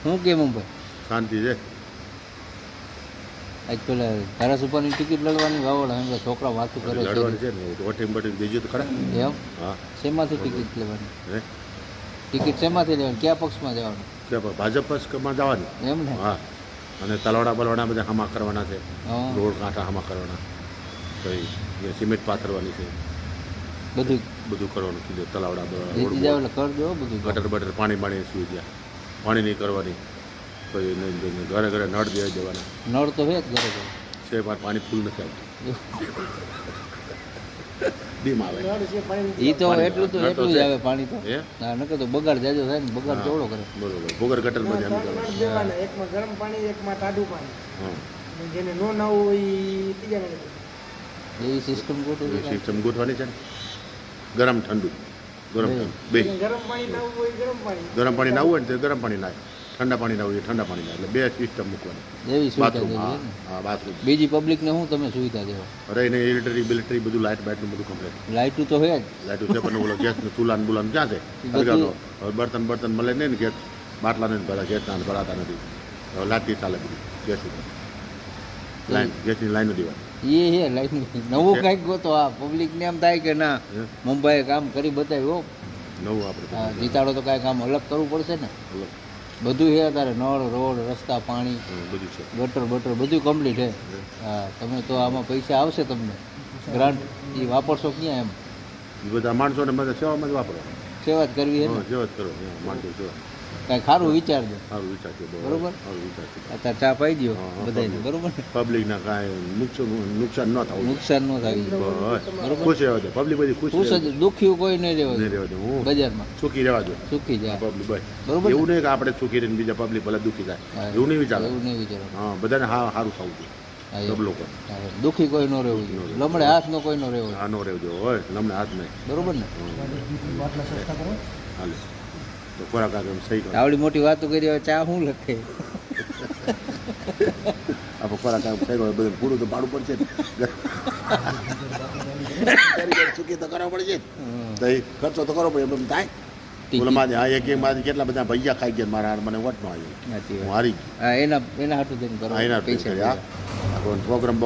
શું કે મુંબઈ શાંતિ છે. આજ પેલા ધારાસભાની ટિકિટ લડવાની વાવડ એમ છોકરા વાતું કરે છે લડવાની છે ને વોટિંગ બટિંગ બીજું તો ખરા. એમ હા શેમાંથી ટિકિટ લેવાની હે ટિકિટ શેમાંથી લેવાની કયા પક્ષમાં જવાનું કે ભાજપ પક્ષમાં જવાની. એમ ને હા અને તલવાડા બલવાડા બધા હમા કરવાના છે. હા રોડ કાંઠા હમા કરવાના પછી સિમેન્ટ પાથરવાની છે. બધું બધું કરવાનું કીધું તલાવડા જીતી જાવ એટલે કરજો બધું ગટર બટર પાણી સુવિધા પાણી નહીં કરવાની. પછી ઘરે ઘરે નળ દે દેવાના નળ તો હે જ ઘરે ઘરે છે પણ પાણી ફૂલ નથી આવતું. ડીમ આવે એ તો એટલું તો નળ તો એટલું જ છે. આવે પાણી તો હે હા નકર તો બગાડ જાજો થાય ને બગાડ કેવડો કરે બરોબર ભૂગર ગટર બધી એમ કરવાનું. દેવાના એકમાં ગરમ પાણી એકમાં ટાઢું પાણી હા અને જેને નો નાવું હોય એ ત્રીજા નળે. એવી સિસ્ટમ એવી ગોઠવી સિસ્ટમ ગોઠવાની છે ને ગરમ ઠંડુ ગરમ ઠંડુ બે જેને ગરમ પાણી નાવું હોય ગરમ પાણી ગરમ પાણી નાવું હોય ને તો ગરમ પાણી નાય ઠંડા પાણી નાવું હોય ઠંડા પાણી નાય એટલે બે સિસ્ટમ મૂકવાની. એવી સુવિધા બાથરૂમ દેવી હા છે ને હા બાથરૂમ બીજી પબ્લિકને હું તમે સુવિધા દેવો રહીને ઇલેક્ટ્રિક બિલેક્ટ્રિક બધું લાઇટ બાઇટનું બધું કમ્પ્લીટ. લાઇટું તો હે જ લાઇટું છે પણ ઓલો ગેસનું ચૂલાનું બુલાનું ક્યાં છે બધું- હરગાનો હવે બર્તન બર્તન મળે નહીં ને ગેસ બાટલાને જ બધા ગેસના ભરાતા નથી. હવે લાઇટથી ચાલે બધું ગેસ ઉપર લાઈન ગેસની લાઈનો દેવાની. એ હે લાઈફ નવું કંઈક ગોતો આ પબ્લિકને એમ થાય કે ના હે? મુંબઈએ કામ કરી બતાવ્યું નવું આપણે હા જીતાડો તો કાંઈ કામ અલગ કરવું પડશે ને અલગ. બધું છે અત્યારે નળ રોડ રસ્તા પાણી બધું છે. ગટર બટર બધું કમ્પ્લીટ છે હા તમે તો આમાં પૈસા આવશે તમને ગ્રાન્ટ એ વાપરશો ક્યાં એમ એ બધા માણસોને બધા સેવામાં જ વાપરો. સેવા જ કરવી છે ને સેવા જ કરો માણસો સેવા કાંઈ ખારું વિચારજો સારું વિચાર છે બરોબર. સારું વિચાર છે. અત્યારે ચા પાઈ દો હા, હા, બધાને public. બરોબર ને પબ્લિકના કાંઈ નુકસાન ન થવું નુકસાન ન થાય બસ ખુશ રહેવા દે પબ્લિક બધી ખુશ ખુશ રહેવા જ દે. દુખ્યું કોઈ નહીં નહીં રહેવા રહેવા દે હું બજારમાં સુખી રહેવા દો સુખી જાય પબ્લિક બસ બરોબર એવું નહીં કે આપણે સુખી રહીને બીજા પબ્લિક ભલે દુઃખી થાય હા. એવું નહીં વિચારે. એવું નહીં વિચારવાનું હા બધાને હા સારું થવું જોઈએ હા, સબ લોકો હા, દુઃખી કોઈ ન રહેવું જોઈએ લમડે હાથ નો કોઈ ન રહેવો જોઈએ. આ નો રહેજો હોય લમને હાથ નહીં બરોબર ને બાટલા સસ્તા કરો હાલે તો ખોરાક આગળ સહી કરો આવડી મોટી વાતો કરી હવે ચા શું લખે આપણે ખોરાક આગળ સહી કરો બધું પૂરું તો પાડવું પડશે ને. સુખી તો કરવા પડશે ને. તો એ ખર્ચો તો કરવો પડે એમ થાય બોલો મારે હા એક માંથી કેટલા બધા ભૈયા ખાઈ ગયા મારા હાર મને વટ ન આવ્યો સાચી હું વાત. હારી હા એના હાથું થઈને કરો ગયો એના પૈસા પ્રોગ્રામ